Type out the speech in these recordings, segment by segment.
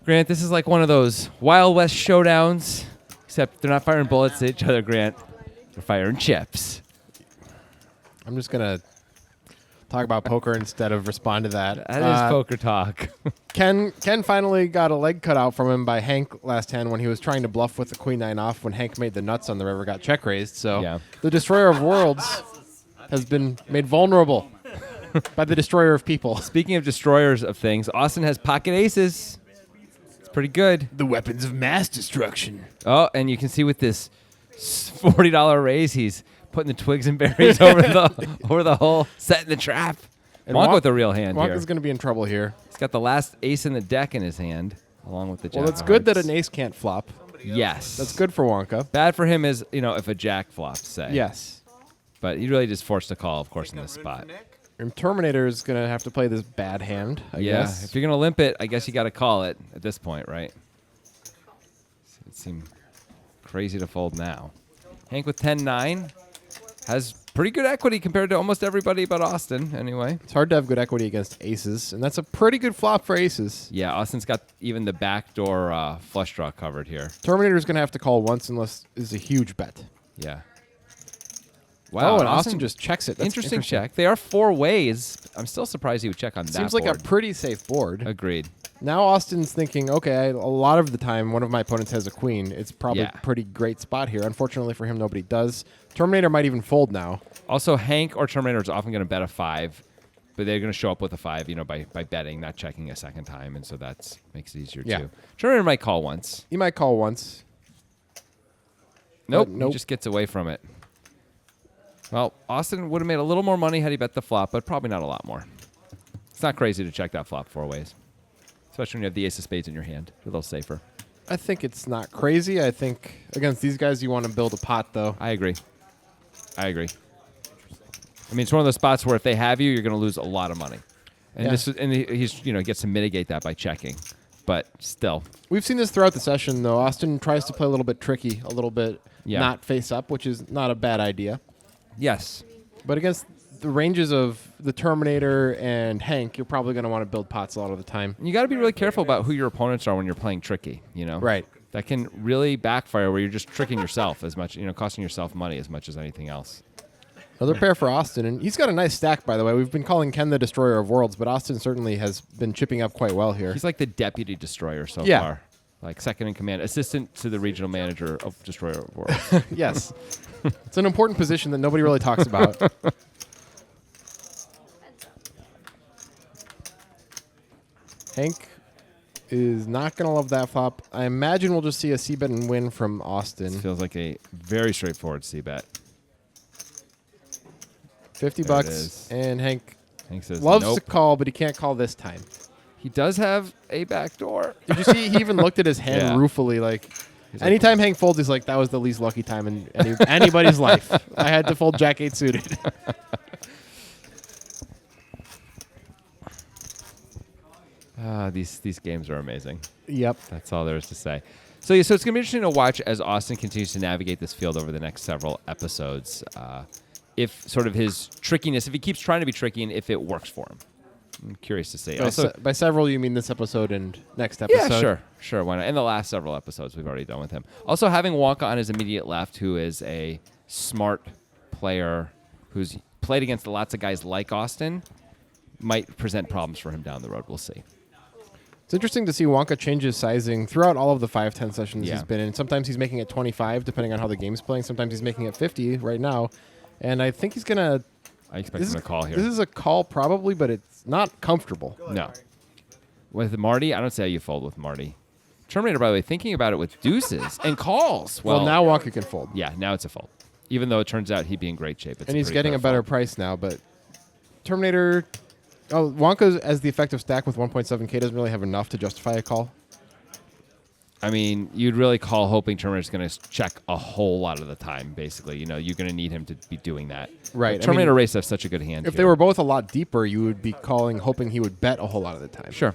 Grant, this is like one of those Wild West showdowns, except they're not firing bullets at each other, Grant. They're firing chips. I'm just going to talk about poker instead of respond to that. That is poker talk. Ken finally got a leg cut out from him by Hank last hand when he was trying to bluff with the queen nine off when Hank made the nuts on the river, got check raised. So Yeah. the destroyer of worlds has been made vulnerable by the destroyer of people. Speaking of destroyers of things, Austin has pocket aces. It's pretty good. The weapons of mass destruction. Oh, and you can see with this $40 raise, he's putting the twigs and berries over the hole, setting the trap. And Wonka with a real hand here. Wonka's going to be in trouble here. He's got the last ace in the deck in his hand, along with the jack. Well, it's of good that hearts. an ace can't flop. Yes. That's good for Wonka. Bad for him is, if a jack flops, say. Yes. But he really just forced a call, of course, in this spot. And Terminator is going to have to play this bad hand, I guess. If you're going to limp it, I guess you got to call it at this point, right? It seemed crazy to fold now. Hank with 10-9 has pretty good equity compared to almost everybody but Austin, anyway. It's hard to have good equity against aces, and that's a pretty good flop for aces. Yeah, Austin's got even the backdoor flush draw covered here. Terminator's going to have to call once unless it's a huge bet. Yeah. Wow, and Austin just checks it. That's interesting check. They are 4 ways. I'm still surprised he would check on that Seems like board. a pretty safe board. Agreed. Now Austin's thinking, okay, a lot of the time, one of my opponents has a queen. It's probably Yeah. a pretty great spot here. Unfortunately for him, nobody does. Terminator might even fold now. Also, Hank or Terminator is often going to bet a 5, but they're going to show up with a 5, by betting, not checking a second time, and so that makes it easier too. Terminator might call once. He might call once. Nope, nope. He just gets away from it. Well, Austin would have made a little more money had he bet the flop, but probably not a lot more. It's not crazy to check that flop 4 ways, especially when you have the ace of spades in your hand. You're a little safer. I think it's not crazy. I think against these guys, you want to build a pot, though. I agree. I mean, it's one of those spots where if they have you, you're going to lose a lot of money. And he's gets to mitigate that by checking, but still. We've seen this throughout the session, though. Austin tries to play a little bit tricky, a little bit not face up, which is not a bad idea. Yes. But against the ranges of the Terminator and Hank, you're probably going to want to build pots a lot of the time. You got to be really careful about who your opponents are when you're playing tricky, Right. That can really backfire where you're just tricking yourself as much, costing yourself money as much as anything else. Another pair for Austin, and he's got a nice stack, by the way. We've been calling Ken the Destroyer of Worlds, but Austin certainly has been chipping up quite well here. He's like the deputy destroyer so far. Like second in command, assistant to the regional manager of Destroyer of Worlds. Yes. It's an important position that nobody really talks about. Hank is not going to love that flop. I imagine we'll just see a c-bet and win from Austin. This feels like a very straightforward c-bet. 50 There it bucks, is. and Hank says loves nope. to call, but he can't call this time. He does have a back door. Did you see he even looked at his hand ruefully? Like, anytime Hank folds, he's like, that was the least lucky time in anybody's life. I had to fold Jack 8 suited. These games are amazing. Yep. That's all there is to say. So it's going to be interesting to watch as Austin continues to navigate this field over the next several episodes. If sort of his trickiness, if he keeps trying to be tricky, and if it works for him. I'm curious to see. By several, you mean this episode and next episode? Yeah, sure. Why not? And the last several episodes we've already done with him. Also, having Wonka on his immediate left, who is a smart player who's played against lots of guys like Austin, might present problems for him down the road. We'll see. It's interesting to see Wonka change his sizing throughout all of the 5-10 sessions he's been in. Sometimes he's making it 25, depending on how the game's playing. Sometimes he's making it 50 right now. And I think he's going to... I expect him to call here. This is a call probably, but it's not comfortable. No. With Marty, I don't see how you fold with Marty. Terminator, by the way, thinking about it with deuces and calls. Well, now Wonka can fold. Yeah, now it's a fold. Even though it turns out he'd be in great shape. And he's getting a better price now, but Terminator... Oh, Wonka, as the effective stack with 1.7K, doesn't really have enough to justify a call. I mean, you'd really call hoping Terminator's going to check a whole lot of the time, basically. You're going to need him to be doing that. Right. But Terminator race has such a good hand If here. they were both a lot deeper, you would be calling, hoping he would bet a whole lot of the time. Sure.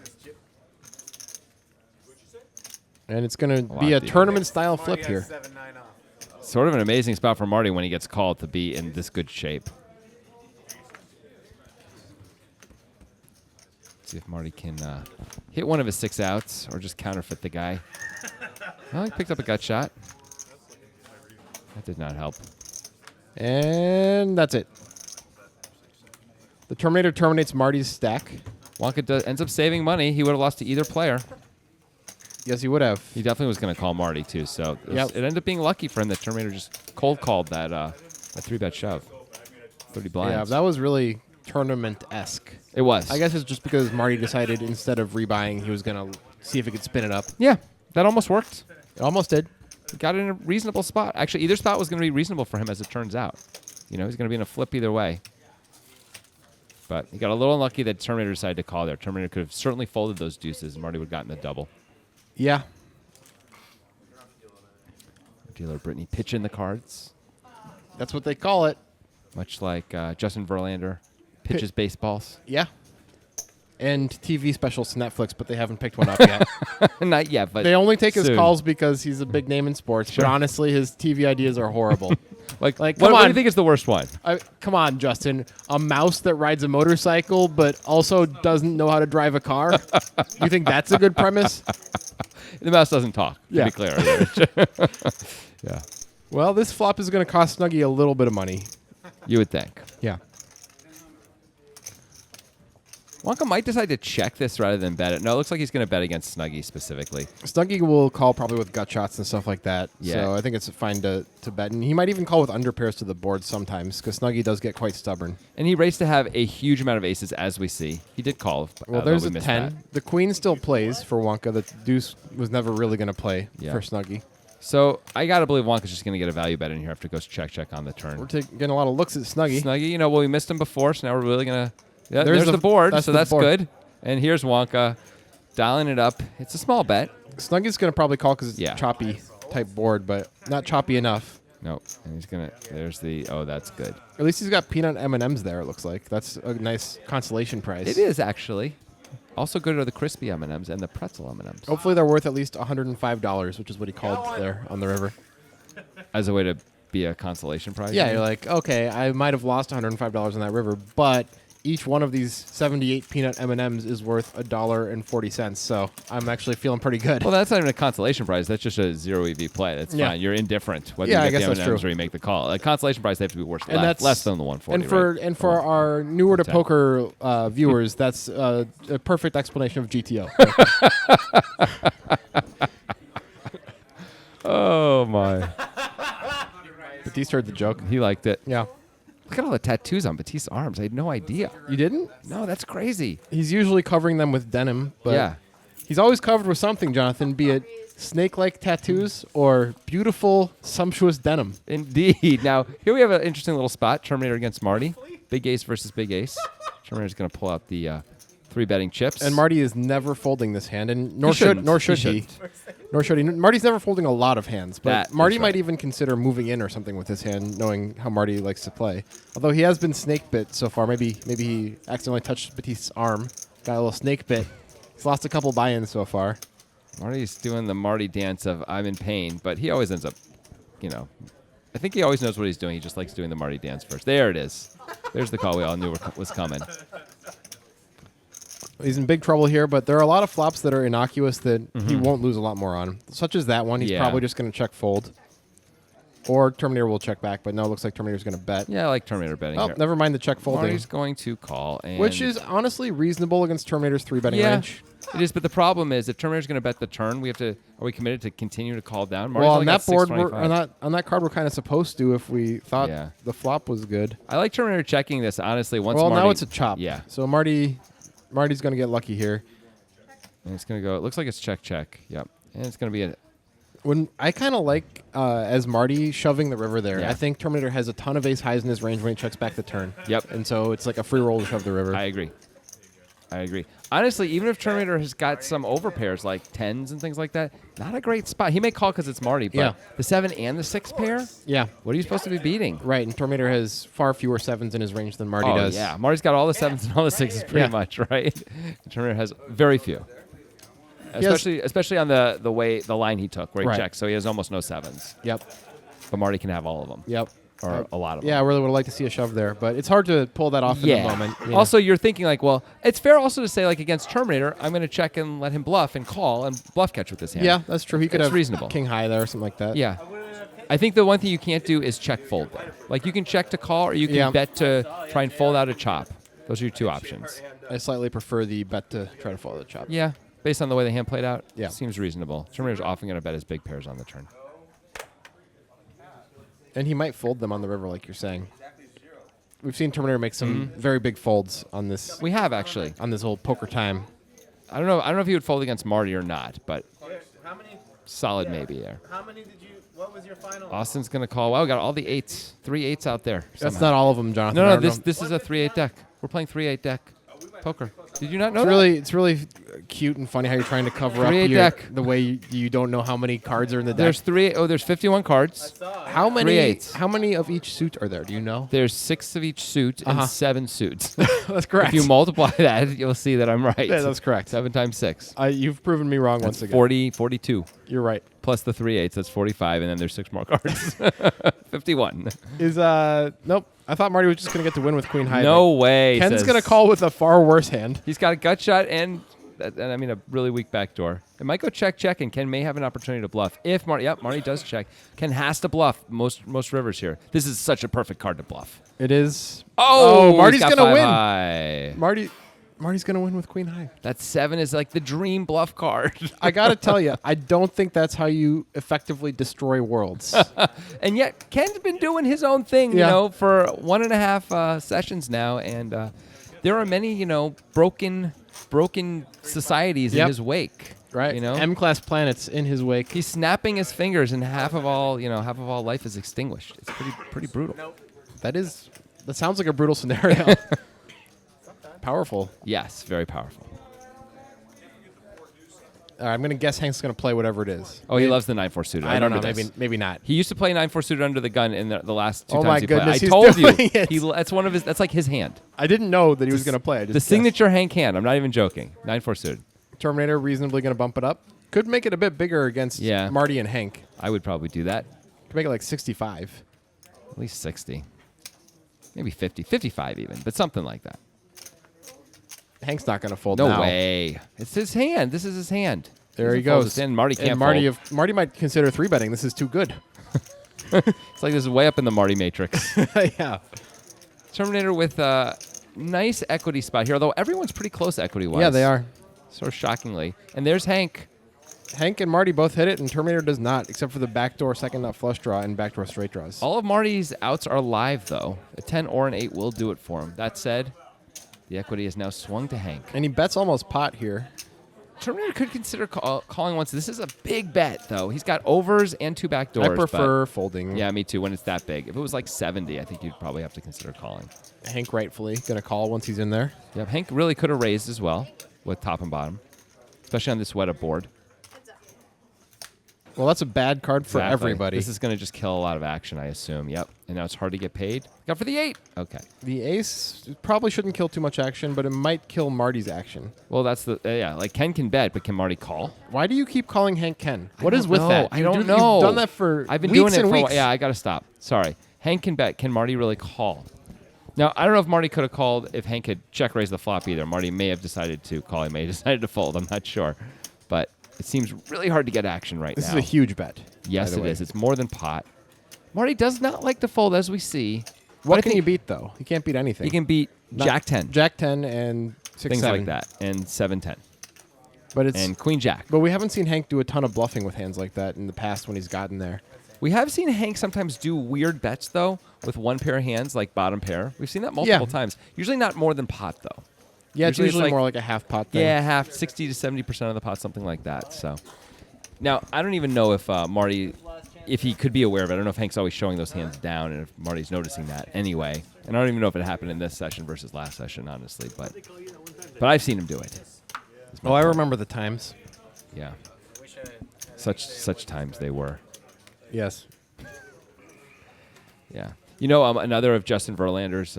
And it's going to be a tournament-style flip here. Sort of an amazing spot for Marty when he gets called to be in this good shape. See if Marty can hit one of his 6 outs or just counterfeit the guy. Well, he picked up a gut shot. That did not help. And that's it. The Terminator terminates Marty's stack. Wonka ends up saving money. He would have lost to either player. Yes, he would have. He definitely was going to call Marty, too. So Yep. it ended up being lucky for him that Terminator just cold called that 3-bet shove. 30 blinds. Yeah, that was really tournament-esque. It was. I guess it's just because Marty decided instead of rebuying, he was going to see if he could spin it up. Yeah, that almost worked. It almost did. He got in a reasonable spot. Actually, either spot was going to be reasonable for him, as it turns out. You know, he's going to be in a flip either way. But he got a little unlucky that Terminator decided to call there. Terminator could have certainly folded those deuces, and Marty would have gotten the double. Yeah. Dealer Brittany pitching the cards, That's what they call it. much like Justin Verlander pitches baseballs. Yeah. And TV specials to Netflix, but they haven't picked one up yet. Not yet, but They only take his soon. calls because he's a big name in sports. Sure. But honestly, his TV ideas are horrible. Like Like, what come do you on. think is the worst one? Come on, Justin. A mouse that rides a motorcycle but also doesn't know how to drive a car? You think that's a good premise? The mouse doesn't talk, to Yeah. be clear. Yeah, Well, this flop is going to cost Snuggie a little bit of money. you would think. Yeah. Wonka might decide to check this rather than bet it. No, it looks like he's going to bet against Snuggie specifically. Snuggie will call probably with gut shots and stuff like that. Yeah. So I think it's fine to bet. And he might even call with under pairs to the board sometimes because Snuggie does get quite stubborn. And he raced to have a huge amount of aces, as we see. He did call. Well, though there's we a missed 10. that. The queen still plays for Wonka. The deuce was never really going to play Yeah. for Snuggie. So I got to believe Wonka's just going to get a value bet in here after it goes check on the turn. We're getting a lot of looks at Snuggie. Snuggie, you know, well, we missed him before, so now we're really going to... Yeah, There's there's the board, that's so the that's board. good. And here's Wonka dialing it up. It's a small bet. Snuggie's going to probably call because it's Yeah. choppy type board, but not choppy enough. Nope. And he's going to... There's the... Oh, that's good. At least he's got peanut M&Ms there, it looks like. That's a nice consolation prize. It is, actually. Also good are the crispy M&Ms and the pretzel M&Ms. Hopefully they're worth at least $105, which is what he called there on the river. As a way to be a consolation prize? Yeah, you you're mean? like, okay, I might have lost $105 on that river, but each one of these 78 peanut M&Ms is worth $1.40, so I'm actually feeling pretty good. Well, that's not even a consolation prize. That's just a zero EV play. That's Yeah. fine. You're indifferent whether Yeah, I you get guess the that's M&Ms true. or you make the call. A consolation prize, they have to be worth And that's less than the 140. And for right? and for our newer to 10. poker viewers, that's a perfect explanation of GTO. Oh my! Batiste heard the joke. He liked it. Yeah, Look at all the tattoos on Batiste's arms. I had no idea. you didn't? No, that's crazy. He's usually covering them with denim, but Yeah. he's always covered with something, Jonathan, be it snake-like tattoos or beautiful, sumptuous denim. Indeed. Now, here we have an interesting little spot. Terminator against Marty. Big Ace versus Big Ace. Terminator's going to pull out the 3-betting chips. And Marty is never folding this hand, and nor shouldn't. should He he. shouldn't. Nor should he. Marty's never folding a lot of hands, but That is Marty might right. even consider moving in or something with his hand, knowing how Marty likes to play. Although he has been snake bit so far. Maybe he accidentally touched Batiste's arm, got a little snake bit. He's lost a couple buy-ins so far. Marty's doing the Marty dance of I'm in pain, but he always ends up, you know, I think he always knows what he's doing. He just likes doing the Marty dance first. There it is. There's the call we all knew was coming. He's in big trouble here, but there are a lot of flops that are innocuous that he won't lose a lot more on, such as that one. He's Yeah. probably just going to check fold. Or Terminator will check back, but no, it looks like Terminator's going to bet. Yeah, I like Terminator betting Oh, here. never mind the check folding, Marty's going to call. And which is honestly reasonable against Terminator's 3-betting yeah, range. it is. But the problem is if Terminator's going to bet the turn, are we committed to continue to call down? Marty's Well, on only got that board, 625. on that card, we're kind of supposed to if we thought Yeah. the flop was good. I like Terminator checking this, honestly. Once Well, Marty, now it's a chop. Yeah. So Marty's going to get lucky here. And it's going to go, it looks like it's check. Yep. And it's going to be a, When I kind of like as Marty shoving the river there. Yeah. I think Terminator has a ton of ace highs in his range when he checks back the turn. Yep. And so it's like a free roll to shove the river. I agree. Honestly, even if Terminator has got some overpairs like 10s and things like that, not a great spot. He may call because it's Marty, but Yeah. the 7 and the 6 pair, Yeah. what are you supposed to be beating? Right. And Terminator has far fewer sevens in his range than Marty Oh, does. yeah. Marty's got all the 7s and all the 6s pretty Yeah. much, right? Terminator has very few. He has- Especially on the line he took where he Right. checked, so he has almost no 7s. Yep. But Marty can have all of them. Yep. or a lot of Yeah, I them. really would like to see a shove there, but it's hard to pull that off in the moment. Yeah. Also, you're thinking like, well, it's fair also to say like against Terminator, I'm going to check and let him bluff and call and bluff catch with this hand. yeah, that's true. He could It's have reasonable. king high there or something like that. Yeah. I think the one thing you can't do is check fold there. Like you can check to call or you can Yeah. bet to try and fold out a chop. Those are your two options. I slightly prefer the bet to try to follow the chop. Yeah. Based on the way the hand played out, Yeah. seems reasonable. Terminator's often going to bet his big pairs on the turn. And he might fold them on the river, like you're saying. We've seen Terminator make some very big folds on this We have actually. whole poker time. I don't know if he would fold against Marty or not, but How many? solid maybe there. How many did you? What was your final? Austin's going to call. Wow, we got all the eights. 3 8s out there. That's somehow. not all of them, Jonathan. No, I no, don't know. this is a 3-8 deck. We're playing 3-8 deck poker. Did you not know that? It's really cute and funny how you're trying to cover up 3-8 your, deck. the way you don't know how many cards are in the deck. There's 51 cards. How many? 3/8. How many of each suit are there? Do you know? There's 6 of each suit Uh-huh. and 7 suits. That's correct. If you multiply that, you'll see that I'm right. Yeah, that's correct. 7 times 6. You've proven me wrong once That's again. 42. You're right. Plus the 3/8, that's 45, and then there's 6 more cards. 51. Nope. I thought Marty was just gonna get to win with Queen High. No way. Ken's says- gonna call with a far worse hand. He's got a gut shot and I mean a really weak backdoor. It might go check, and Ken may have an opportunity to bluff. If Marty, Marty does check. Ken has to bluff most rivers here. This is such a perfect card to bluff. It is. Oh, Marty's he's got gonna 5 win. high. Marty's gonna win with Queen High. That 7 is like the dream bluff card. I gotta tell you, I don't think that's how you effectively destroy worlds. And yet Ken's been doing his own thing, Yeah. for 1.5 sessions now, and there are many, broken societies in Yep. his wake. Right. You know, M-class planets in his wake. he's snapping his fingers, and half of all life is extinguished. It's pretty brutal. That sounds like a brutal scenario. Powerful. Yes, very powerful. All right, I'm gonna guess Hank's gonna play whatever it is. Oh, he loves the 9-4 suited. I don't know. remember this. Maybe not. He used to play 9-4 suited under the gun in the last 2 Oh times my he played. goodness, I he's told you. doing it. That's one of his. That's like his hand. I didn't know that he was gonna play. I just The guessed. signature Hank hand. I'm not even joking. 9-4 suited. Terminator reasonably gonna bump it up. Could make it a bit bigger against Yeah. Marty and Hank. I would probably do that. Could make it like 65. At least 60. Maybe 50. 55 even, but something like that. Hank's not gonna fold No now. way. It's his hand. This is his hand. There he doesn't fold goes. his hand. Marty can't and Marty, fold. Marty might consider 3-betting. This is too good. It's like this is way up in the Marty matrix. Yeah. Terminator with a nice equity spot here, although everyone's pretty close equity-wise. Yeah, they are. Sort of shockingly. And there's Hank. Hank and Marty both hit it, and Terminator does not, except for the backdoor second nut flush draw and backdoor straight draws. All of Marty's outs are live, though. A 10 or an 8 will do it for him. That said, the equity is now swung to Hank. And he bets almost pot here. Terminator could consider calling once. This is a big bet, though. He's got overs and 2 backdoors. I prefer folding. Yeah, me too, when it's that big. If it was like 70, I think you'd probably have to consider calling. Hank rightfully going to call once he's in there. Yep, Hank really could have raised as well with top and bottom, especially on this wet up board. Well, that's a bad card for Exactly. everybody. This is going to just kill a lot of action, I assume. Yep. And now it's hard to get paid. Got for the 8. Okay. The ace probably shouldn't kill too much action, but it might kill Marty's action. Well, that's the yeah. Like Ken can bet, but can Marty call? Why do you keep calling Hank Ken? What I is don't with know. that? I don't know. You've done that for I've been weeks doing it and for a weeks. while. Yeah, I got to stop. Sorry. Hank can bet. Can Marty really call? Now, I don't know if Marty could have called if Hank had check raised the flop either. Marty may have decided to call. He may have decided to fold. I'm not sure. But it seems really hard to get action right This now. is a huge bet. Yes, by the it way. is. It's more than pot. Marty does not like to fold, as we see. What But I can think you beat, though? He can't beat anything. He can beat Not- Jack 10. Jack 10 and 6-7. Things like that. And 7-10. But it's And Queen Jack. but we haven't seen Hank do a ton of bluffing with hands like that in the past when he's gotten there. We have seen Hank sometimes do weird bets, though, with one pair of hands, like bottom pair. We've seen that multiple times. Usually not more than pot, though. Yeah, it's Usually usually it's more like a half pot thing. Yeah, half, 60 to 70% of the pot, something like that. So now, I don't even know if Marty, if he could be aware of it. I don't know if Hank's always showing those hands down and if Marty's noticing that anyway. And I don't even know if it happened in this session versus last session, honestly. But I've seen him do it. Oh, I remember the times. Yeah. Such times they were. Yes. Yeah. You know, another of Justin Verlander's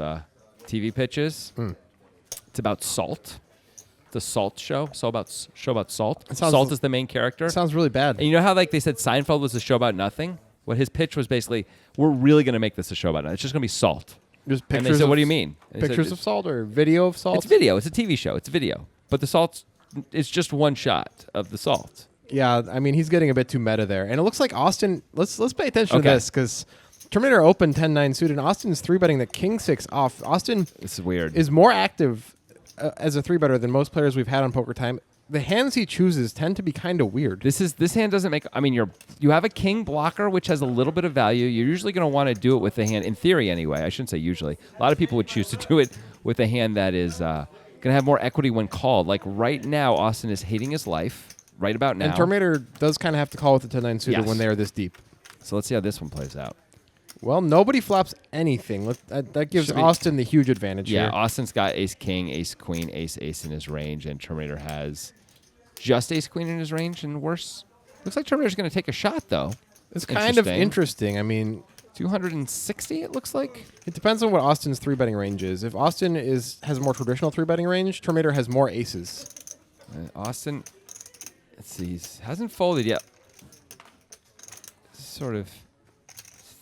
TV pitches. It's about salt. The Salt Show. Show about salt. sounds- Salt is the main character. Sounds really bad. And you know how like they said Seinfeld was a show about nothing? What his pitch was basically, we're really going to make this a show about it. It's just going to be salt. Just And pictures. they said, of, what do you mean? And they said, Pictures of salt or video of salt? It's video. It's a TV show. It's video. But the salt is just one shot of the salt. Yeah, I mean, he's getting a bit too meta there. And it looks like Austin, let's pay attention to Okay. this, because Terminator opened 10-9 suited, and Austin is 3-betting the king 6 off. Austin This is weird. is more active as a 3-better than most players we've had on Poker Time. The hands he chooses tend to be kind of weird. This hand doesn't make. I mean, you have a king blocker, which has a little bit of value. You're usually going to want to do it with the hand, in theory anyway. I shouldn't say usually. A lot of people would choose to do it with a hand that is going to have more equity when called. Like right now, Austin is hating his life. Right about now. And Terminator does kind of have to call with the 10-9 suited Yes. when they are this deep. So let's see how this one plays out. Well, nobody flops anything. That gives Should be- Austin the huge advantage Yeah, here. Austin's got ace king, ace queen, ace ace in his range, and Terminator has just ace queen in his range and worse. Looks like Terminator's going to take a shot though. It's kind of interesting. I mean, 260 it looks like. it depends on what Austin's 3-betting range is. If Austin has more traditional 3-betting range, Terminator has more aces. Austin, let's see, he hasn't folded yet. Sort of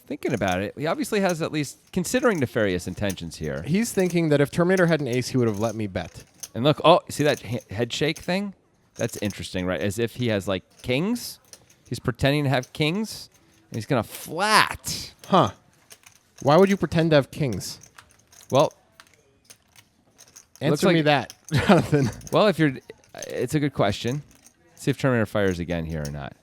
thinking about it. He obviously has at least considering nefarious intentions here. He's thinking that if Terminator had an ace, he would have let me bet. And look, oh, see that head shake thing? That's interesting, right? As if he has like kings. He's pretending to have kings. And he's going to flat. Huh. Why would you pretend to have kings? Well, Answer like- me that, Jonathan. well, it's a good question. See if Terminator fires again here or not.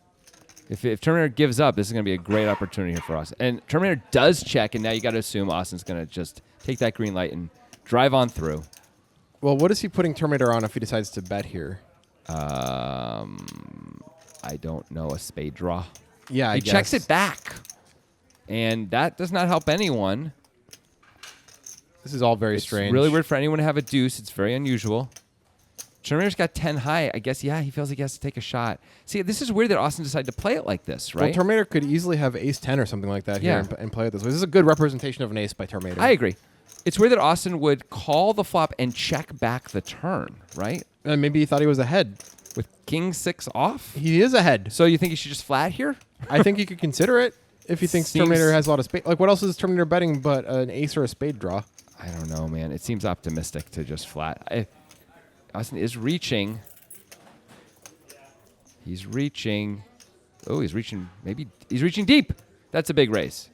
If Terminator gives up, this is going to be a great opportunity here for us. And Terminator does check, and now you got to assume Austin's going to just take that green light and drive on through. Well, what is he putting Terminator on if he decides to bet here? I don't know, a spade draw. Yeah, I He guess. checks it back, and that does not help anyone. This is all very It's strange. really weird for anyone to have a deuce. It's very unusual. Terminator's got 10 high. I guess, yeah, he feels like he has to take a shot. See, this is weird that Austin decided to play it like this, right? Well, Terminator could easily have ace 10 or something like that Yeah. here and play it this way. This is a good representation of an ace by Terminator. I agree. It's weird that Austin would call the flop and check back the turn, right? And maybe he thought he was ahead. With king 6 off? He is ahead. So you think he should just flat here? I think you could consider it if he thinks Seems- Terminator has a lot of spade. Like, what else is Terminator betting but an ace or a spade draw? I don't know, man. It seems optimistic to just flat. Austin is reaching. He's reaching. Oh, he's reaching. Maybe he's reaching deep. That's a big raise.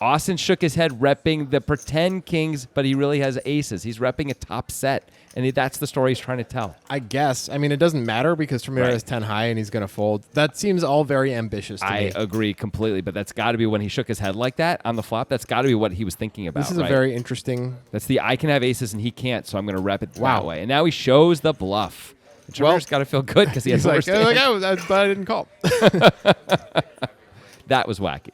Austin shook his head, repping the pretend kings, but he really has aces. He's repping a top set, and that's the story he's trying to tell. I guess. I mean, it doesn't matter because Terminator Right. has 10 high and he's going to fold. That seems all very ambitious to I me. agree completely, but that's got to be when he shook his head like that on the flop. That's got to be what he was thinking about. This is right? a very interesting. That's the I can have aces and he can't, so I'm going to rep it Wow. that way. And now he shows the bluff. And Terminator's got to feel good because he has He's like, more stands. I didn't call. That was wacky.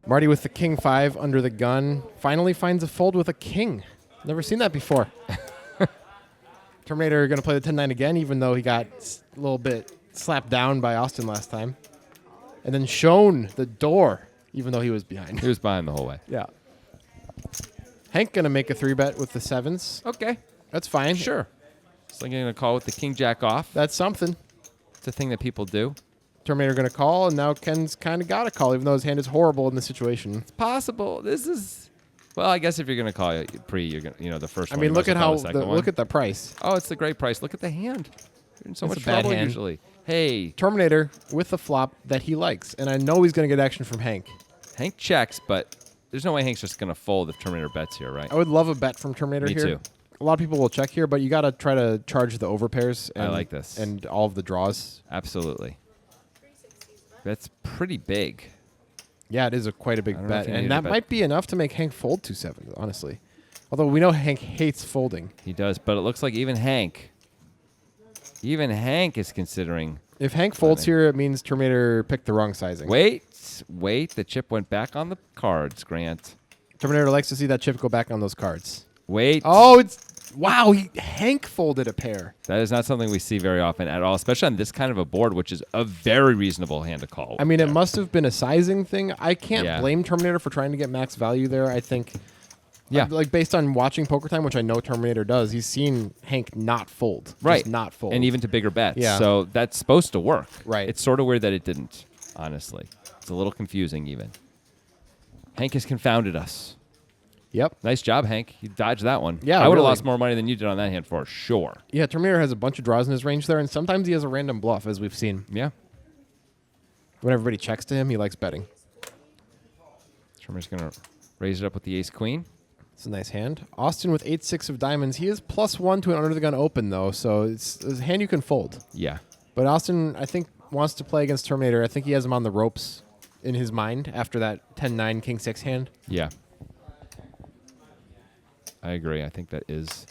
Marty with the king 5 under the gun finally finds a fold with a king. Never seen that before. Terminator going to play the 10-9 again, even though he got a little bit slapped down by Austin last time. And then shown the door, even though he was behind. He was behind the whole way. Yeah. Hank going to make a 3-bet with the 7s. Okay, That's fine. sure. So I'm going to call with the king jack off. That's something. It's a thing that people do. Terminator going to call, and now Ken's kind of got to call, even though his hand is horrible in this situation. It's possible. This is. Well, I guess if you're going to call it pre, you're going to, the first I one. mean, you look might at as well how call the second one. look at the price. Oh, it's the great price. Look at the hand. You're in so It's much a bad trouble hand. usually. Hey, Terminator with the flop that he likes, and I know he's going to get action from Hank. Hank checks, but there's no way Hank's just going to fold if Terminator bets here, right? I would love a bet from Terminator Me here. too. A lot of people will check here, but you got to try to charge the overpairs. I like this. And all of the draws. Absolutely. That's pretty big. Yeah, it is quite a big I don't know if bet, you need and a that bet. might be enough to make Hank fold 2-7, honestly. Although we know Hank hates folding. He does, but it looks like even Hank Even Hank is considering. If Hank folds here, it means Terminator picked the wrong sizing. Wait. The chip went back on the cards, Grant. Terminator likes to see that chip go back on those cards. Wait. Oh, it's wow. Hank folded a pair. That is not something we see very often at all, especially on this kind of a board, which is a very reasonable hand to call. I mean, it must have been a sizing thing. I can't Yeah. blame Terminator for trying to get max value there. I think, Yeah. like based on watching Poker Time, which I know Terminator does, he's seen Hank not fold. Right. Just not fold. And even to bigger bets. Yeah. So that's supposed to work. Right. It's sort of weird that it didn't, honestly. It's a little confusing even. Hank has confounded us. Yep. Nice job, Hank. You dodged that one. Yeah, I would have really. lost more money than you did on that hand for sure. Yeah, Terminator has a bunch of draws in his range there, and sometimes he has a random bluff, as we've seen. Yeah. When everybody checks to him, he likes betting. Terminator's going to raise it up with the ace-queen. It's a nice hand. Austin with 8-6 of diamonds. He is +1 to an under-the-gun open, though, so it's a hand you can fold. Yeah. But Austin, I think, wants to play against Terminator. I think he has him on the ropes in his mind after that 10-9 King-6 hand. Yeah. I agree. I think that is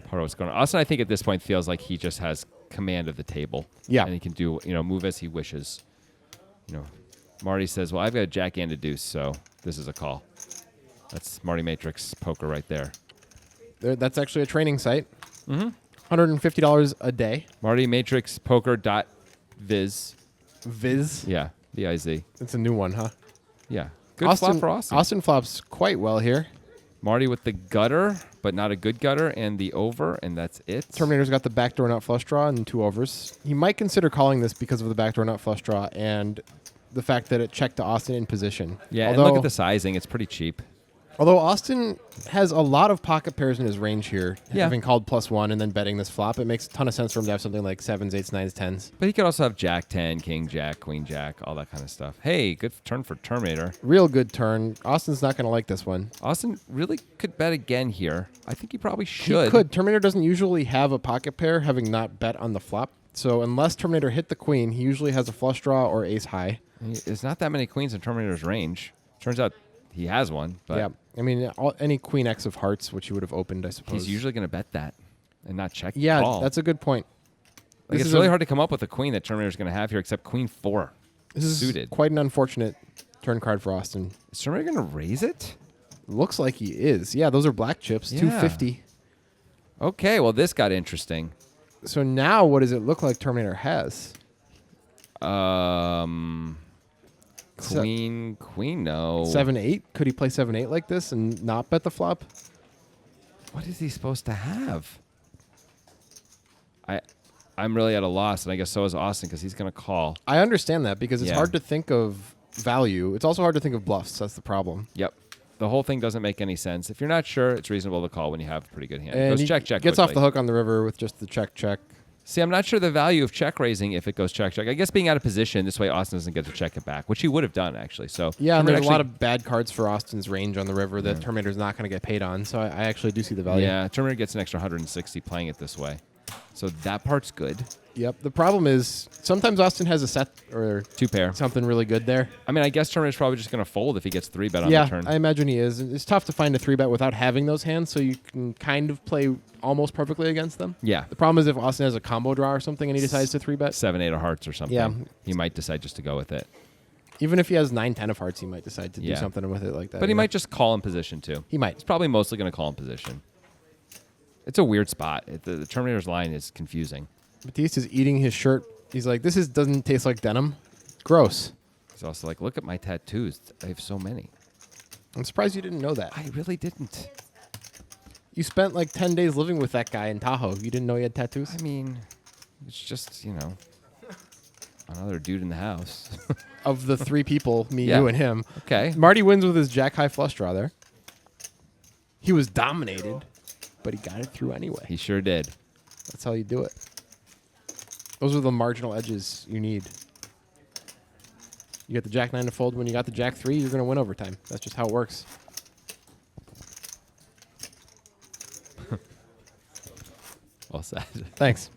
part of what's going on. Austin, I think at this point feels like he just has command of the table. Yeah. And he can do, move as he wishes. Marty says, well, I've got a jack and a deuce, so this is a call. That's Marty Matrix poker right there. That's actually a training site. Mm-hmm. $150 a day. Marty Matrix poker.viz. Viz. Yeah. V-I-Z. It's a new one, huh? Yeah. Good flop for Austin. Austin flops quite well here. Marty with the gutter, but not a good gutter, and the over, and that's it. Terminator's got the backdoor nut flush draw and 2 overs. He might consider calling this because of the backdoor nut flush draw and the fact that it checked to Austin in position. Yeah, and look at the sizing. It's pretty cheap. Although Austin has a lot of pocket pairs in his range here, Yeah. having called +1 and then betting this flop, it makes a ton of sense for him to have something like 7s, 8s, 9s, 10s. But he could also have Jack 10, King Jack, Queen Jack, all that kind of stuff. Hey, good turn for Terminator. Real good turn. Austin's not going to like this one. Austin really could bet again here. I think he probably should. He could. Terminator doesn't usually have a pocket pair, having not bet on the flop. So unless Terminator hit the queen, he usually has a flush draw or ace high. There's not that many queens in Terminator's range. Turns out he has one, but Yeah. I mean, any queen X of hearts, which he would have opened, I suppose. he's usually going to bet that and not check Yeah, call. that's a good point. Like, it's really hard to come up with a queen that Terminator's going to have here except Queen 4 This is suited. quite an unfortunate turn card for Austin. Is Terminator going to raise it? Looks like he is. Yeah, those are black chips, Yeah. 250. Okay, well, this got interesting. So now what does it look like Terminator has? Queen, no. 7-8? Could he play 7-8 like this and not bet the flop? What is he supposed to have? I'm really at a loss, and I guess so is Austin because he's going to call. I understand that because it's Yeah. hard to think of value. It's also hard to think of bluffs. That's the problem. Yep. The whole thing doesn't make any sense. If you're not sure, it's reasonable to call when you have a pretty good hand. It And goes he check, gets off quickly. the hook on the river with just the check. See, I'm not sure the value of check raising if it goes check. I guess being out of position, this way Austin doesn't get to check it back, which he would have done, actually. So Yeah, and Terminator there's a lot actually- of bad cards for Austin's range on the river that Terminator's not going to get paid on. So I actually do see the value. Yeah, Terminator gets an extra 160 playing it this way. So that part's good. Yep. The problem is sometimes Austin has a set or 2 pair. something really good there. I mean, I guess Terminator's probably just going to fold if he gets 3-bet on the turn. I imagine he is. It's tough to find a 3-bet without having those hands, so you can kind of play almost perfectly against them. Yeah. The problem is if Austin has a combo draw or something and he decides to 3-bet. 7-8 of hearts or something. Yeah. He might decide just to go with it. Even if he has 9-10 of hearts, he might decide to do Yeah. something with it like that. But he you know? might just call in position, too. He might. He's probably mostly going to call in position. It's a weird spot. The Terminator's line is confusing. Batiste is eating his shirt. He's like, this doesn't taste like denim. Gross. He's also like, look at my tattoos. I have so many. I'm surprised you didn't know that. I really didn't. You spent like 10 days living with that guy in Tahoe. You didn't know he had tattoos? I mean, it's just, another dude in the house. Of the 3 people, me, Yeah. you, and him. Okay. Marty wins with his jack-high flush draw there. He was dominated, but he got it through anyway. He sure did. That's how you do it. Those are the marginal edges you need. You get the jack-9 to fold. When you got the jack-3, you're going to win overtime. That's just how it works. Well said. Thanks.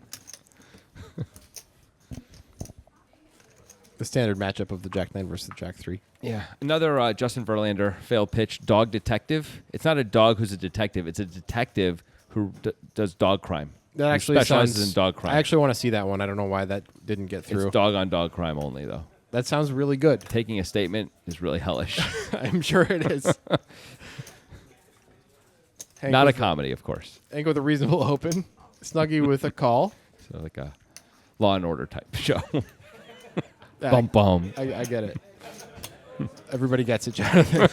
The standard matchup of the jack-9 versus the jack-3. Yeah. Another Justin Verlander failed pitch, dog detective. It's not a dog who's a detective. It's a detective who does dog crime. That He actually specializes sounds in dog crime. I actually want to see that one. I don't know why that didn't get through. It's dog on dog crime only, though. That sounds really good. Taking a statement is really hellish. I'm sure it is. Hank Not a with comedy, of course. Hank with a reasonable open. Snuggie with a call. So like a Law and Order type show. Yeah, Bum bum. I get it. Everybody gets it, Jonathan.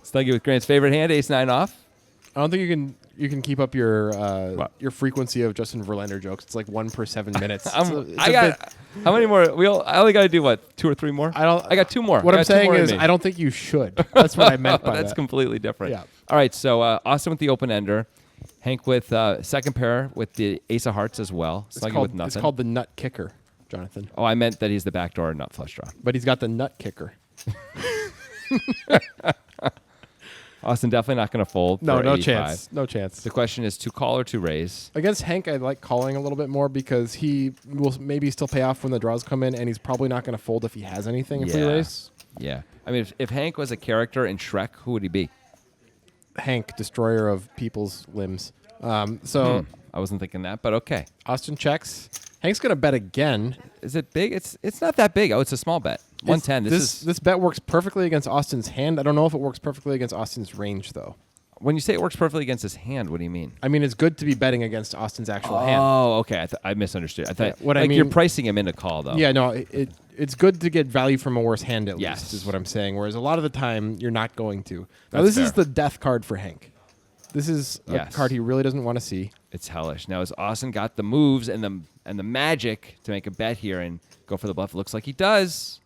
Snuggie with Grant's favorite hand, ace 9 off. I don't think you can keep up your What? frequency of Justin Verlander jokes. It's like 1 per 7 minutes. I got how many more? I only got to do what, 2 or 3 more? I got 2 more. What I I'm got 2 saying more in is, me. I don't think you should. That's what I meant by That's that. completely different. Yeah. All right, so Austin with the open ender, Hank with second pair with the ace of hearts as well. Snuggie with nothing. It's called the nut kicker, Jonathan. Oh, I meant that he's the backdoor nut flush draw. But he's got the nut kicker. Austin definitely not going to fold. No, for no 85. chance. No chance. The question is to call or to raise. Against Hank, I like calling a little bit more because he will maybe still pay off when the draws come in, and he's probably not going to fold if he has anything if we race. Yeah. I mean, if Hank was a character in Shrek, who would he be? Hank, destroyer of people's limbs. I wasn't thinking that, but okay. Austin checks. Hank's going to bet again. Is it big? It's not that big. Oh, it's a small bet. 110. This bet works perfectly against Austin's hand. I don't know if it works perfectly against Austin's range, though. When you say it works perfectly against his hand, what do you mean? I mean, it's good to be betting against Austin's actual hand. Oh, okay. I misunderstood. I thought What I you're mean- pricing him in a call, though. Yeah, no, it's good to get value from a worse hand at Yes. least, is what I'm saying. Whereas a lot of the time, you're not going to. Now, That's this is fair. the death card for Hank. This is a Yes. card he really doesn't want to see. It's hellish. Now, has Austin got the moves and the magic to make a bet here and go for the bluff? It looks like he does.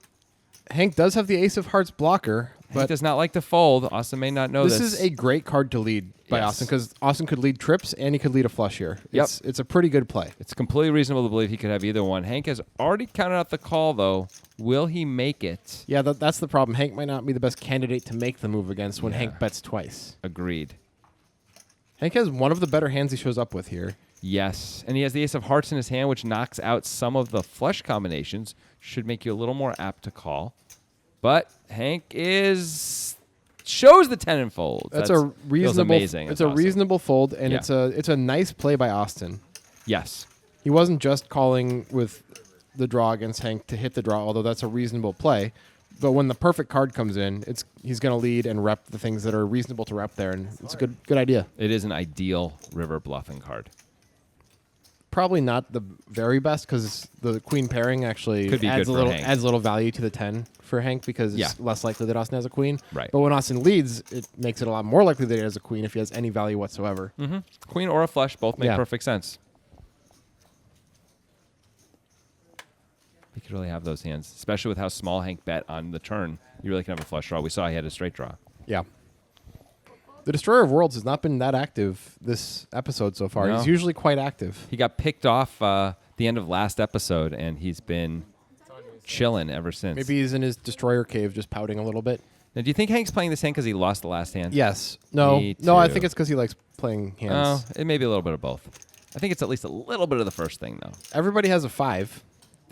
Hank does have the ace of hearts blocker, Hank but does not like to fold. Austin may not know this this. is a great card to lead by Yes. Austin because Austin could lead trips and he could lead a flush here. Yep. It's a pretty good play. It's completely reasonable to believe he could have either one. Hank has already counted out the call, though. Will he make it? Yeah, that's the problem. Hank might not be the best candidate to make the move against when Hank bets twice. Agreed. Hank has one of the better hands he shows up with here. Yes. And he has the ace of hearts in his hand, which knocks out some of the flush combinations. Should make you a little more apt to call. But Hank shows the 10 and folds. That's Feels a reasonable. amazing. It's That's a awesome. reasonable fold, and Yeah. it's a nice play by Austin. Yes. He wasn't just calling with the draw against Hank to hit the draw, although that's a reasonable play. But when the perfect card comes in, he's going to lead and rep the things that are reasonable to rep there, and it's a good idea. It is an ideal river bluffing card. Probably not the very best because the queen pairing actually Could be adds good a for little Hank. adds a little value to the 10 for Hank because Yeah. it's less likely that Austin has a queen. Right. But when Austin leads, it makes it a lot more likely that he has a queen if he has any value whatsoever. Queen or a flush both make Yeah. perfect sense. He could really have those hands, especially with how small Hank bet on the turn. You really can have a flush draw. We saw he had a straight draw. Yeah. The Destroyer of Worlds has not been that active this episode so far. No. He's usually quite active. He got picked off the end of last episode, and he's been chilling ever since. Maybe he's in his Destroyer cave just pouting a little bit. Now, do you think Hank's playing this hand because he lost the last hand? Yes. No. Me No, I too. think it's because he likes playing Oh, hands. it may be a little bit of both. I think it's at least a little bit of the first thing, though. Everybody has a 5.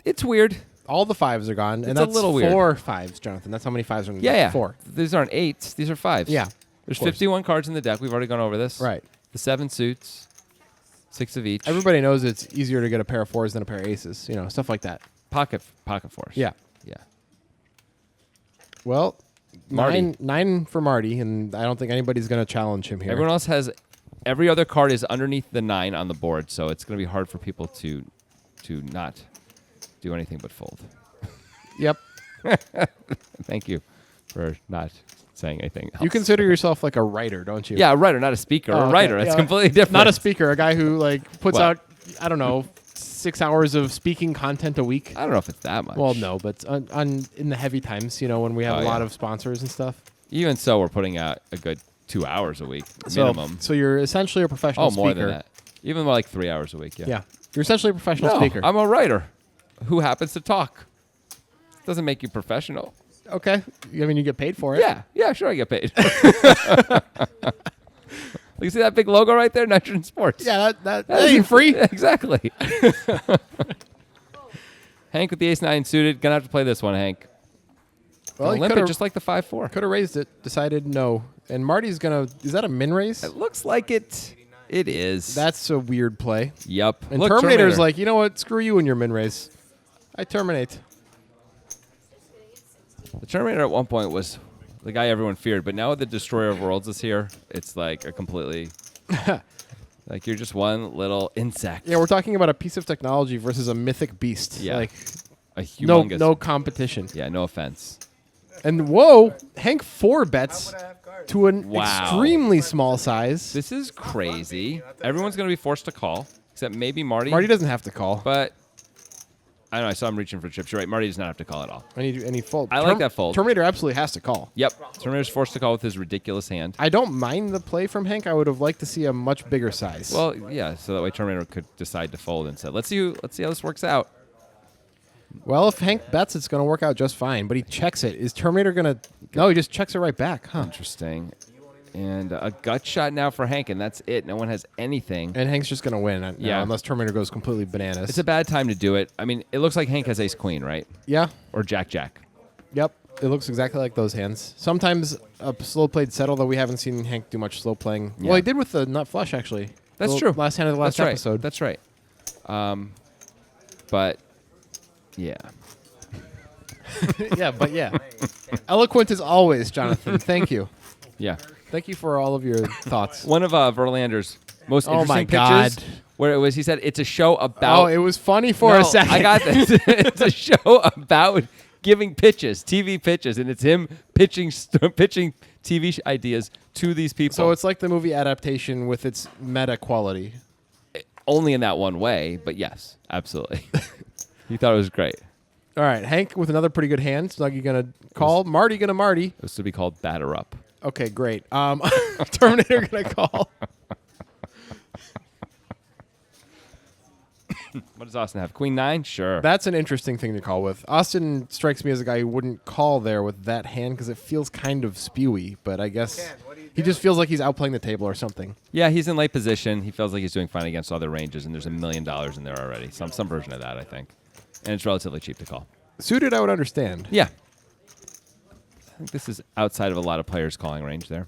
It's weird. All the 5s are gone, and It's a that's little weird. 4 5s, Jonathan. That's how many 5s are in the Yeah, deck. yeah. 4. These aren't 8s. These are 5s. Yeah. There's course. 51 cards in the deck. We've already gone over this. Right. The 7 suits, 6 of each. Everybody knows it's easier to get a pair of 4s than a pair of aces. You know, stuff like that. Pocket force. Yeah. Yeah. Well, Marty. nine for Marty, and I don't think anybody's going to challenge him here. Everyone else has every other card is underneath the 9 on the board, so it's going to be hard for people to not do anything but fold. Yep. Thank you for not saying anything else. You consider yourself like a writer, don't you? Yeah, a writer, not a speaker. Oh, a okay. writer. That's Yeah. completely different. Not a speaker, a guy who like puts What? out, I don't know, 6 hours of speaking content a week. I don't know if it's that much. Well, no, but on in the heavy times, you know, when we have Oh, a lot yeah. of sponsors and stuff. Even so, we're putting out a good 2 hours a week minimum. So you're essentially a professional Oh, speaker. more than that. Even more like 3 hours a week. Yeah. Yeah. You're essentially a professional No, speaker. I'm a writer who happens to talk. Doesn't make you professional. Okay. I mean, you get paid for it. Yeah, sure, I get paid. You see that big logo right there, Nitrogen Sports? Yeah, that ain't free. Exactly. Hank with the ace-9 suited. Gonna have to play this one, Hank. Well, Gonna he limp it could just like the 5-4. have raised it, decided no. And Marty's going to, is that a min raise? It looks like it It is. That's a weird play. Yep. And Look, Terminator's like, you know what? Screw you and your min raise. I terminate. The Terminator at one point was the guy everyone feared, but now that the Destroyer of Worlds is here, it's like a completely like you're just one little insect. Yeah, we're talking about a piece of technology versus a mythic beast. Yeah. Like a humongous. no competition. Yeah, no offense. And whoa, Hank 4 bets Would I have cards? to an Wow. extremely small size. This is crazy. Everyone's going to be forced to call, except maybe Marty. Marty doesn't have to call. But I don't know. I saw him reaching for chips. You're right. Marty does not have to call at all. Any fold. I like that fold. Terminator absolutely has to call. Yep. Terminator's forced to call with his ridiculous hand. I don't mind the play from Hank. I would have liked to see a much bigger size. Well, yeah. So that way Terminator could decide to fold and say, "Let's see how this works out." Well, if Hank bets, it's going to work out just fine. But he checks it. Is Terminator going to... No, he just checks it right back. Huh. Interesting. And a gut shot now for Hank, and that's it. No one has anything. And Hank's just going to win. Now, Yeah. Unless Terminator goes completely bananas. It's a bad time to do it. I mean, it looks like Hank has ace queen, right? Yeah. Or jack jack. Yep. It looks exactly like those hands. Sometimes a slow played set, although we haven't seen Hank do much slow playing. Yeah. Well, he did with the nut flush, actually. That's The true. Last hand of the last That's episode. Right. That's right. But yeah. Yeah, but yeah. Eloquent as always, Jonathan. Thank you. Yeah. Thank you for all of your thoughts. One of Verlander's most Oh my interesting pictures, God. where it was, he said, it's a show about. Oh, it was funny for No, a second. I got this. It's a show about giving pitches, TV pitches, and it's him pitching TV ideas to these people. So it's like the movie adaptation with its meta quality. only in that one way, but yes, absolutely. He thought it was great. All right, Hank with another pretty good hand. Snuggy gonna call. Marty gonna Marty. It was to be called Batter Up. Okay, great. Terminator gonna call. What does Austin have? Queen 9? Sure. That's an interesting thing to call with. Austin strikes me as a guy who wouldn't call there with that hand because it feels kind of spewy. But I guess Ken, what do you he do? just feels like he's outplaying the table or something. Yeah, he's in late position. He feels like he's doing fine against other ranges, and there's $1 million in there already. Some version of that, I think. And it's relatively cheap to call. Suited, I would understand. Yeah. I think this is outside of a lot of players' calling range there.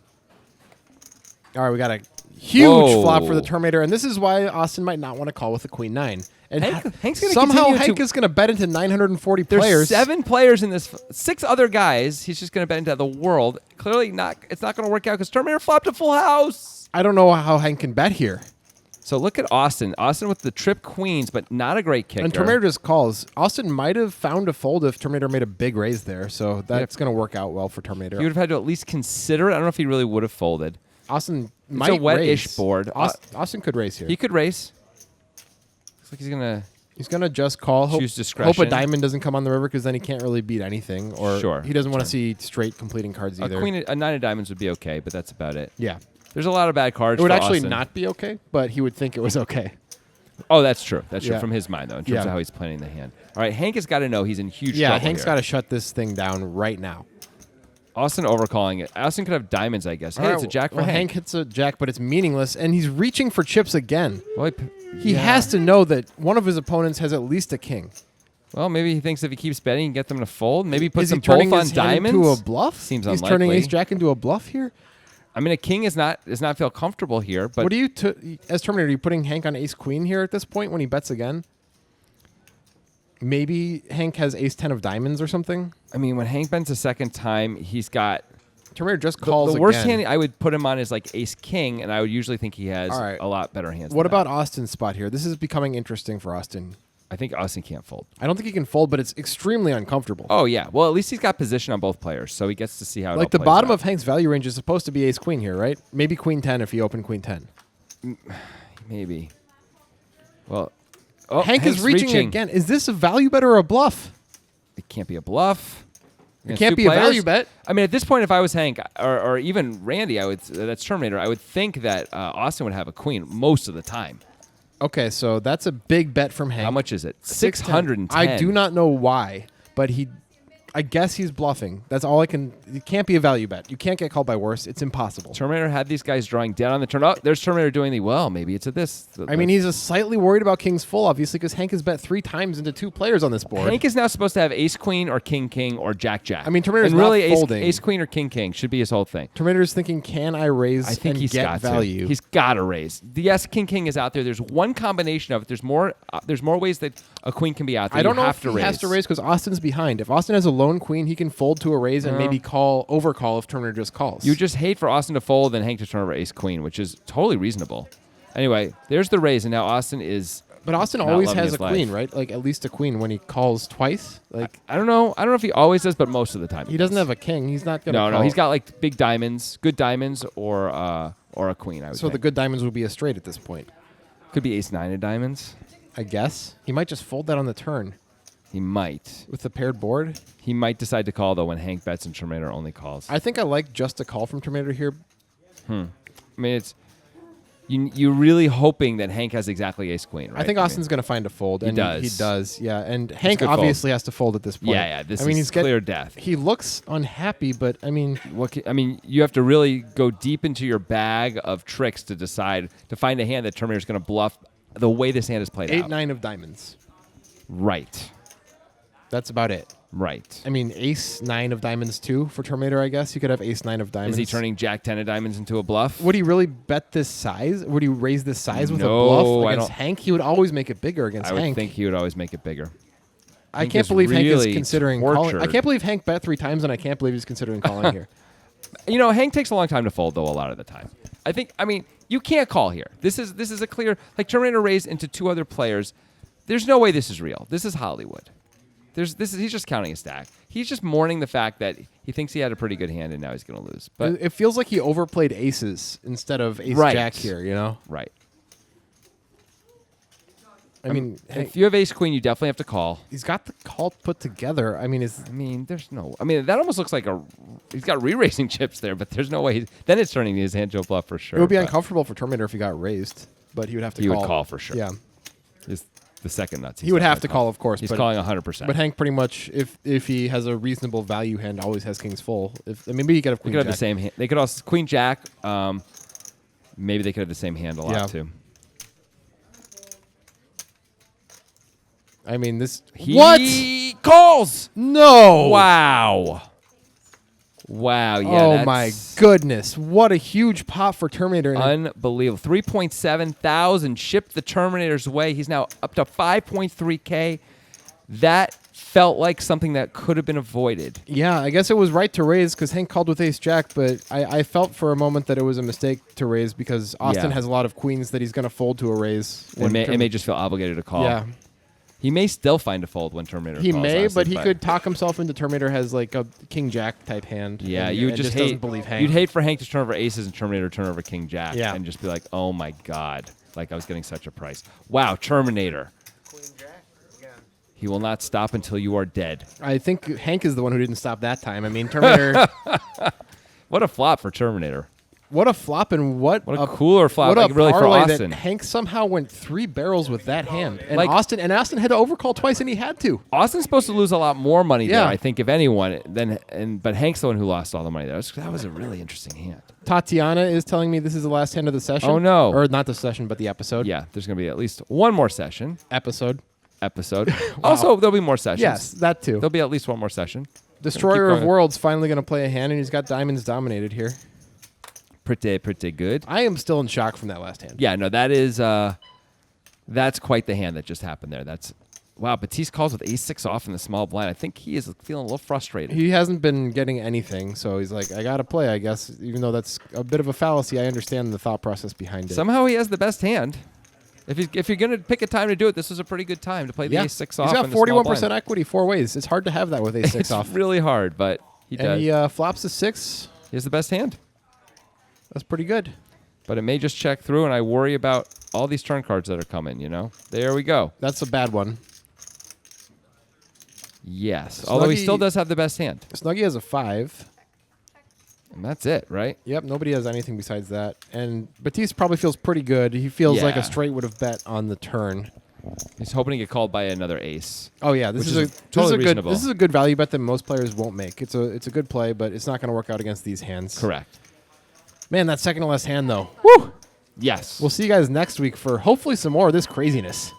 All right, we got a huge Whoa. flop for the Terminator, and this is why Austin might not want to call with a Queen 9. And Hank's gonna somehow continue Hank to- is going to bet into 940 There's players. 7 players in this. 6 other guys. He's just going to bet into the world. Clearly, it's not going to work out because Terminator flopped a full house. I don't know how Hank can bet here. So look at Austin. Austin with the trip queens, but not a great kicker. And Terminator just calls. Austin might have found a fold if Terminator made a big raise there, so that's going to work out well for Terminator. He would have had to at least consider it. I don't know if he really would have folded. Austin might a wet-ish raise. board. Austin could raise here. He could race. Looks like he's going to... He's going to just call. Hope, Choose discretion. hope a diamond doesn't come on the river because then he can't really beat anything. Or Sure, he doesn't want to see straight completing cards either. A 9 of diamonds would be okay, but that's about it. Yeah. There's a lot of bad cards It would for actually Austin. not be okay, but he would think it was okay. Oh, that's true. That's true Yeah. from his mind, though, in terms Yeah. of how he's planning the hand. All right, Hank has got to know he's in huge Yeah, trouble Hank's here. got to shut this thing down right now. Austin overcalling it. Austin could have diamonds, I guess. Hey, All it's a right, jack for well, Hank. hits a jack, but it's meaningless, and he's reaching for chips again. Well, He has to know that one of his opponents has at least a king. Well, maybe he thinks if he keeps betting, he can get them to fold. Maybe he puts Is he them turning both on his hand diamonds. into a bluff? Seems He's unlikely. turning ace jack into a bluff here. I mean, a king does not feel comfortable here. But What do you, as Terminator, are you putting Hank on ace queen here at this point when he bets again? Maybe Hank has ace 10 of diamonds or something. I mean, when Hank bends a second time, he's got Terminator just calls the worst again. hand I would put him on is like ace king, and I would usually think he has All right. a lot better hands. What than that. about Austin's spot here? This is becoming interesting for Austin. I think Austin can't fold. I don't think he can fold, but it's extremely uncomfortable. Oh yeah. Well, at least he's got position on both players, so he gets to see how it Like all the plays bottom out. of Hank's value range is supposed to be ace queen here, right? Maybe queen 10 if he opened queen 10. Maybe. Well, oh, Hank Hank's is reaching again. Is this a value bet or a bluff? It can't be a bluff. It can't be a value bet. I mean, at this point, if I was Hank or even Randy, that's Terminator. I would think that Austin would have a queen most of the time. Okay, so that's a big bet from Hank. How much is it? 610. 610. I do not know why, but I guess he's bluffing. That's all I can. It can't be a value bet. You can't get called by worse. It's impossible. Terminator had these guys drawing dead on the turn. Oh, there's Terminator doing the well. Maybe it's a this. I mean, he's a slightly worried about King's full, obviously, because Hank has bet 3 times into 2 players on this board. Hank is now supposed to have ace queen or king king or jack jack. I mean, Terminator's and really not folding. ace queen or king king should be his whole thing. Terminator's thinking, can I raise I think and he's get got value? to. He's got to raise. Yes, king king is out there. There's one combination of it. There's more ways that a queen can be out there. I don't You know have if to he raise. has to raise because Austin's behind. If Austin has a lone queen, he can fold to a raise and maybe overcall if Terminator just calls. You just hate for Austin to fold and Hank to turn over ace queen, which is totally reasonable. Anyway, there's the raise, and now Austin is. But Austin not always loving has his a queen, life. right? Like at least a queen when he calls twice. Like I don't know. I don't know if he always does, but most of the time he doesn't have a king. He's not gonna. No, call. no. He's got like big diamonds, good diamonds, or a queen. I would So the think. good diamonds would be a straight at this point. Could be ace nine of diamonds. I guess he might just fold that on the turn He might. with the paired board. He might decide to call though when Hank bets and Terminator only calls. I think I like just a call from Terminator here. I mean, it's you're really hoping that Hank has exactly ace queen, right? I think Austin's going to find a fold, and does. he does. Yeah, and Hank good fold. obviously has to fold at this point. Yeah. This I mean, is he's clear death. He looks unhappy, but I mean, You have to really go deep into your bag of tricks to decide to find a hand that Terminator's going to bluff the way this hand is played out. 8-9 of diamonds. Right. That's about it. Right. I mean, ace 9 of diamonds too for Terminator. I guess you could have ace 9 of diamonds. Is he turning jack 10 of diamonds into a bluff? Would he really bet this size? Would he raise this size with a No, bluff I against don't- Hank? He would always make it bigger against I would Hank. think he would always make it bigger. I Hank can't is believe Hank is really considering calling. I tortured. can't believe Hank bet 3 times, and I can't believe he's considering calling here. You know, Hank takes a long time to fold, though, a lot of the time. I mean, you can't call here. This is a clear, like Terminator raised into 2 other players. There's no way this is real. This is Hollywood. He's just counting a stack. He's just mourning the fact that he thinks he had a pretty good hand and now he's going to lose. But It feels like he overplayed aces instead of ace Right. jack here, you know? right. I mean, Hank, If you have ace queen, you definitely have to call. he's got the call put together. I mean, That almost looks like he's got re-raising chips there, but there's no way. Then it's turning his hand to a bluff for sure. it would be but uncomfortable for Terminator if he got raised, but he would have to He call. would call for sure. Yeah. It's the second nuts. He would have to call, of course. He's but, calling 100%. But Hank pretty much, if he has a reasonable value hand, always has kings full. Maybe he could have They queen could have jack. the same hand. They could also queen jack. Maybe they could have the same hand a lot Yeah. too. I mean, this. He calls. No. Wow. Wow. Yeah. Oh that's my goodness! What a huge pop for Terminator. Unbelievable. 3.7 thousand shipped the Terminator's way. He's now up to 5.3K. That felt like something that could have been avoided. Yeah, I guess it was right to raise because Hank called with ace jack, but I felt for a moment that it was a mistake to raise because Austin Yeah. has a lot of queens that he's going to fold to a raise. It may just feel obligated to call. Yeah, He may still find a fold when Terminator he calls. may, honestly, but he could talk himself into Terminator has like a king jack type hand. Yeah, and, you would and just doesn't hate. believe Hank. You'd hate for Hank to turn over aces and Terminator turn over king jack. Yeah. And just be like, oh my god, like I was getting such a price. Wow, Terminator. Queen Jack again. He will not stop until you are dead. I think Hank is the one who didn't stop that time. I mean, Terminator. What a flop for Terminator. What a flop and what a cooler flop, What like, a really for parlay Austin. that Hank somehow went 3 barrels with that hand, and Like- Austin had to overcall twice, and he had to. Austin's supposed to lose a lot more money there, Yeah. I think, if anyone. But Hank's the one who lost all the money there. That was a really interesting hand. Tatiana is telling me this is the last hand of the session. Oh, no. Or not the session, but the episode. Yeah, there's going to be at least one more session. Episode. Also, there'll be more sessions. Yes, that too. There'll be at least one more session. Destroyer keep of going. Worlds finally going to play a hand, and he's got diamonds dominated here. Pretty good. I am still in shock from that last hand. Yeah, no, that's quite the hand that just happened there. Wow, Batiste calls with ace-6 off in the small blind. I think he is feeling a little frustrated. He hasn't been getting anything, so he's like, I got to play, I guess. Even though that's a bit of a fallacy, I understand the thought process behind it. Somehow he has the best hand. If you're going to pick a time to do it, this is a pretty good time to play the ace-6 off. He's got in the small 41% blind. equity 4 ways. It's hard to have that with ace-6 It's off. really hard, but he does. And he flops a 6. He has the best hand. That's pretty good. But it may just check through, and I worry about all these turn cards that are coming, There we go. That's a bad one. Yes. Although he Snuggie- still does have the best hand. Snuggie has a 5. And that's it, right? Yep, nobody has anything besides that. And Batiste probably feels pretty good. He feels like Yeah. a straight would have bet on the turn. He's hoping to get called by another ace. Oh yeah, this Which is is totally good. reasonable. This is a good value bet that most players won't make. It's a good play, but it's not going to work out against these hands. Correct. Man, that second to last hand though. Woo! Yes. We'll see you guys next week for hopefully some more of this craziness.